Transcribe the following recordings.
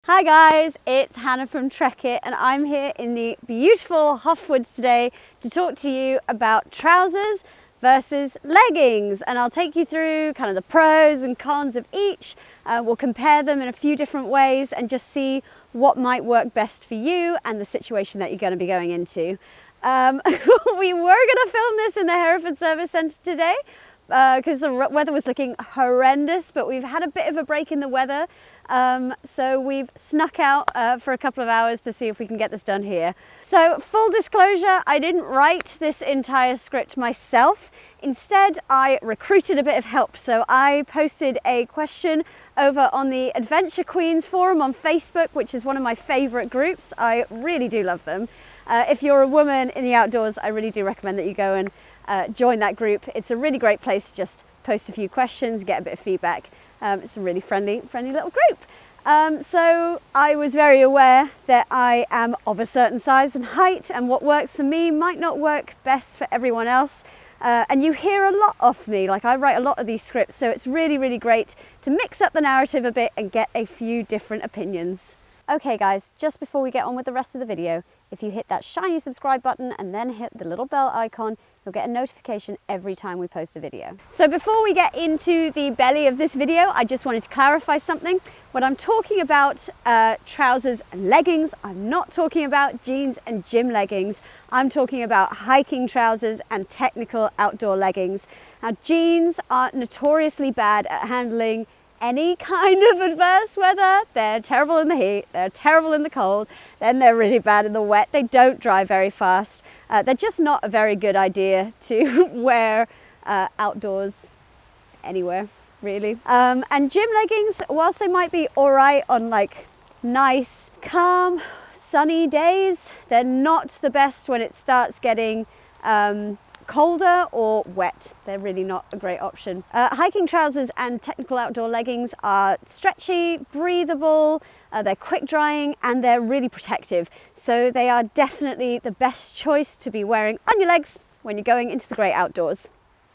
Hi guys, it's Hannah from Trekitt and I'm here in the beautiful Hoffwoods today to talk to you about trousers versus leggings, and I'll take you through kind of the pros and cons of each. We'll compare them in a few different ways and just see what might work best for you and the situation that you're going to be going into. We were going to film this in the Hereford Service Centre today because the weather was looking horrendous, but we've had a bit of a break in the weather. So we've snuck out for a couple of hours to see if we can get this done here. So full disclosure, I didn't write this entire script myself. Instead, I recruited a bit of help. So I posted a question over on the Adventure Queens forum on Facebook, which is one of my favorite groups. I really do love them. If you're a woman in the outdoors, I really do recommend that you go and join that group. It's a really great place to just post a few questions, get a bit of feedback. It's a really friendly little group. So I was very aware that I am of a certain size and height, and what works for me might not work best for everyone else. And you hear a lot of me, like I write a lot of these scripts, so it's really great to mix up the narrative a bit and get a few different opinions. Okay guys, just before we get on with the rest of the video, if you hit that shiny subscribe button and then hit the little bell icon, you'll get a notification every time we post a video. So before we get into the belly of this video, I just wanted to clarify something. When I'm talking about trousers and leggings, I'm not talking about jeans and gym leggings. I'm talking about hiking trousers and technical outdoor leggings. Now, jeans are notoriously bad at handling any kind of adverse weather. They're terrible in the heat, they're terrible in the cold, then they're really bad in the wet. They don't dry very fast. They're just not a very good idea to wear outdoors anywhere, really. And gym leggings, whilst they might be all right on like nice, calm, sunny days, they're not the best when it starts getting colder or wet. They're really not a great option. Hiking trousers and technical outdoor leggings are stretchy, breathable, they're quick drying, and they're really protective. So they are definitely the best choice to be wearing on your legs when you're going into the great outdoors.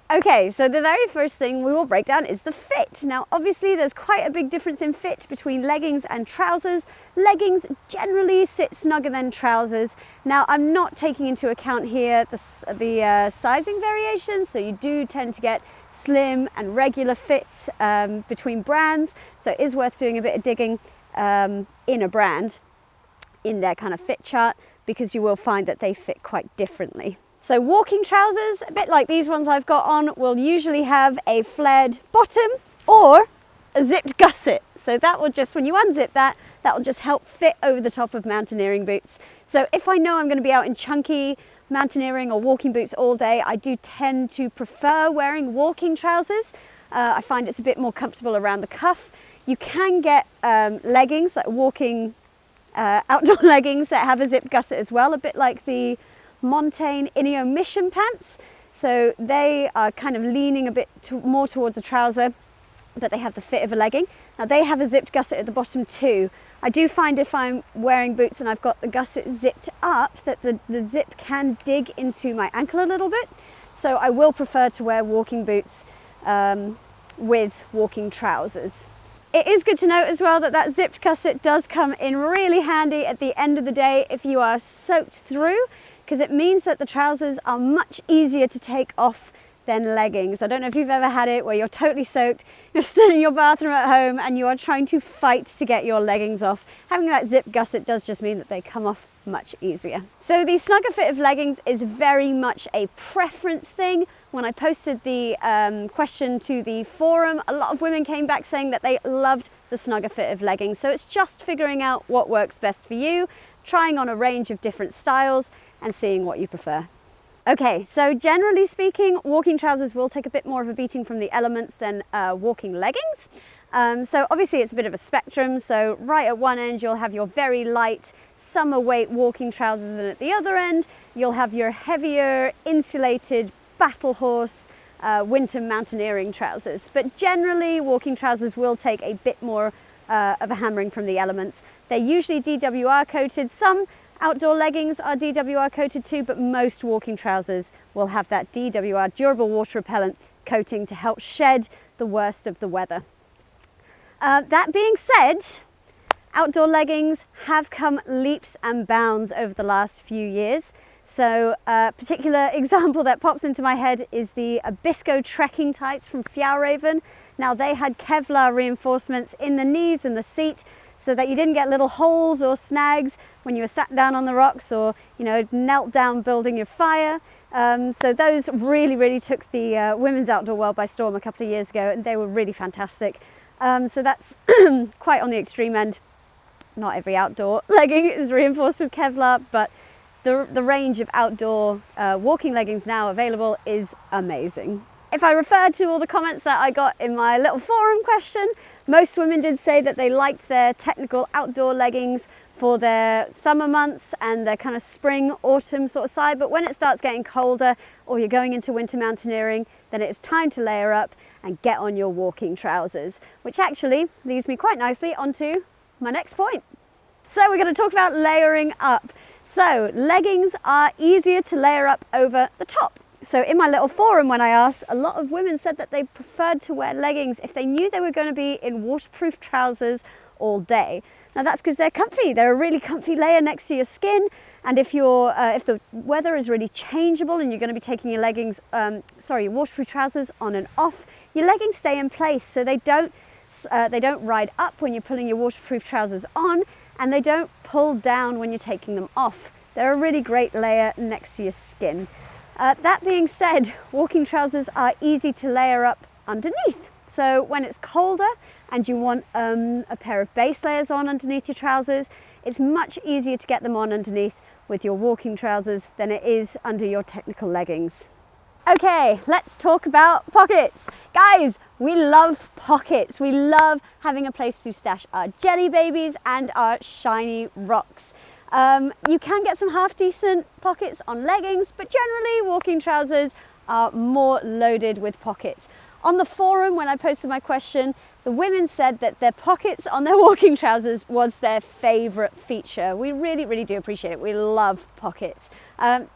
Okay, so the very first thing we will break down is the fit. Now, obviously there's quite a big difference in fit between leggings and trousers. Leggings generally sit snugger than trousers. Now, I'm not taking into account here the sizing variation, so you do tend to get slim and regular fits between brands. So it is worth doing a bit of digging in a brand, in their kind of fit chart, because you will find that they fit quite differently. So walking trousers, a bit like these ones I've got on, will usually have a flared bottom or a zipped gusset. So that will just, when you unzip that, that will just help fit over the top of mountaineering boots. So if I know I'm going to be out in chunky mountaineering or walking boots all day, I do tend to prefer wearing walking trousers. I find it's a bit more comfortable around the cuff. You can get leggings, like walking outdoor leggings that have a zipped gusset as well, a bit like the Montane Ineo Mission pants. So they are kind of leaning a bit more towards a trouser, but they have the fit of a legging. Now they have a zipped gusset at the bottom too. I do find if I'm wearing boots and I've got the gusset zipped up, that the zip can dig into my ankle a little bit. So I will prefer to wear walking boots with walking trousers. It is good to note as well that that zipped gusset does come in really handy at the end of the day if you are soaked through, because it means that the trousers are much easier to take off than leggings. I don't know if you've ever had it where you're totally soaked, you're stood in your bathroom at home and you are trying to fight to get your leggings off. Having that zip gusset does just mean that they come off much easier. So the snugger fit of leggings is very much a preference thing. When I posted the question to the forum, a lot of women came back saying that they loved the snugger fit of leggings. So it's just figuring out what works best for you, trying on a range of different styles and seeing what you prefer. Okay, so generally speaking, walking trousers will take a bit more of a beating from the elements than walking leggings. So obviously it's a bit of a spectrum. So right at one end, you'll have your very light summer weight walking trousers, and at the other end, you'll have your heavier insulated battle horse winter mountaineering trousers. But generally, walking trousers will take a bit more of a hammering from the elements. They're usually DWR coated. Some outdoor leggings are DWR coated too, but most walking trousers will have that DWR, durable water repellent coating, to help shed the worst of the weather. That being said, Outdoor leggings have come leaps and bounds over the last few years. So a particular example that pops into my head is the Abisko trekking tights from Fjallraven. Now they had Kevlar reinforcements in the knees and the seat so that you didn't get little holes or snags when you were sat down on the rocks or, you know, knelt down building your fire. So those really took the women's outdoor world by storm a couple of years ago, and they were really fantastic. So that's quite on the extreme end. Not every outdoor legging is reinforced with Kevlar, but the range of outdoor walking leggings now available is amazing. If I refer to all the comments that I got in my little forum question, most women did say that they liked their technical outdoor leggings for their summer months and their kind of spring, autumn sort of side. But when it starts getting colder or you're going into winter mountaineering, then it's time to layer up and get on your walking trousers, which actually leads me quite nicely onto my next point. So we're going to talk about layering up. So leggings are easier to layer up over the top. So in my little forum, when I asked, a lot of women said that they preferred to wear leggings if they knew they were going to be in waterproof trousers all day. Now that's because they're comfy. They're a really comfy layer next to your skin. And if the weather is really changeable and you're going to be taking your leggings, your waterproof trousers on and off, your leggings stay in place. So they don't ride up when you're pulling your waterproof trousers on, and they don't pull down when you're taking them off. They're a really great layer next to your skin. That being said, walking trousers are easy to layer up underneath. So when it's colder and you want a pair of base layers on underneath your trousers, it's much easier to get them on underneath with your walking trousers than it is under your technical leggings. Okay, let's talk about pockets. Guys, we love pockets. We love having a place to stash our jelly babies and our shiny rocks. You can get some half decent pockets on leggings, but generally walking trousers are more loaded with pockets. On the forum, when I posted my question, the women said that their pockets on their walking trousers was their favorite feature. We really do appreciate it. We love pockets.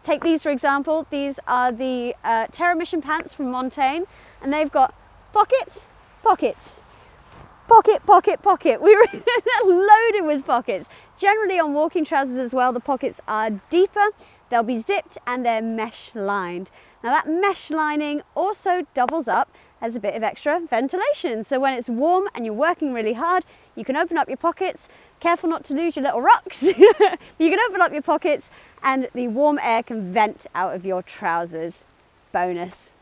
Take these for example. These are the Terra Mission pants from Montaigne, and they've got pockets, pockets, pocket, pocket, pocket. We're loaded with pockets. Generally on walking trousers as well, the pockets are deeper, they'll be zipped, and they're mesh lined. Now that mesh lining also doubles up as a bit of extra ventilation. So when it's warm and you're working really hard, you can open up your pockets. Careful not to lose your little rocks. You can open up your pockets and the warm air can vent out of your trousers. Bonus.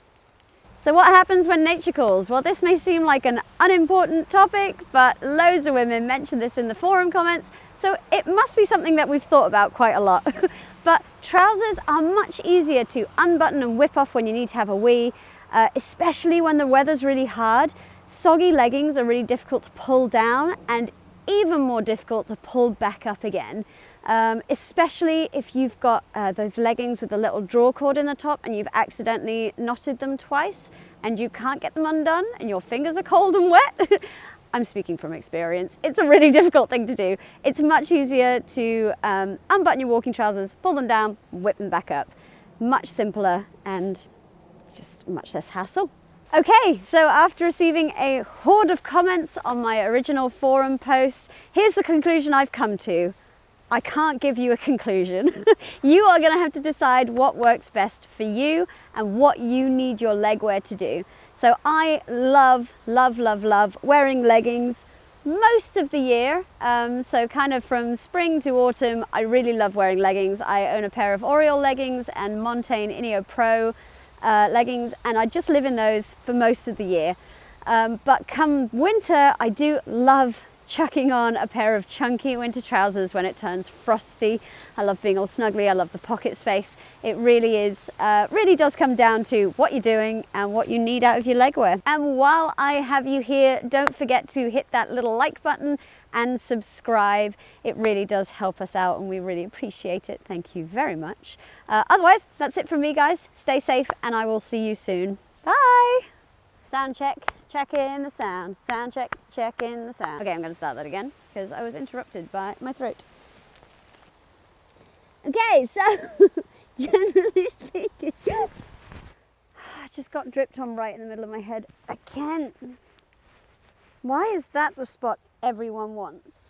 So what happens when nature calls? Well, this may seem like an unimportant topic, but loads of women mention this in the forum comments, so it must be something that we've thought about quite a lot. But trousers are much easier to unbutton and whip off when you need to have a wee, especially when the weather's really hard. Soggy leggings are really difficult to pull down and even more difficult to pull back up again. Especially if you've got those leggings with a little draw cord in the top and you've accidentally knotted them twice and you can't get them undone and your fingers are cold and wet. I'm speaking from experience. It's a really difficult thing to do. It's much easier to unbutton your walking trousers, pull them down, whip them back up. Much simpler and just much less hassle. Okay, so after receiving a horde of comments on my original forum post, here's the conclusion I've come to. I can't give you a conclusion. You are going to have to decide what works best for you and what you need your leg wear to do. So I love wearing leggings most of the year. So kind of from spring to autumn, I really love wearing leggings. I own a pair of Oriole leggings and Montaigne Ineo Pro leggings, and I just live in those for most of the year. But come winter, I do love chucking on a pair of chunky winter trousers when it turns frosty. I love being all snuggly. I love the pocket space. It really does come down to what you're doing and what you need out of your leg wear. And while I have you here, don't forget to hit that little like button and subscribe. It really does help us out and we really appreciate it. Thank you very much. Otherwise, that's it from me, guys. Stay safe and I will see you soon. Bye. Sound check. Check in the sound. Sound check. Check in the sound. Okay, I'm going to start that again because I was interrupted by my throat. Okay, so generally speaking, I just got dripped on right in the middle of my head again. Why is that the spot everyone wants?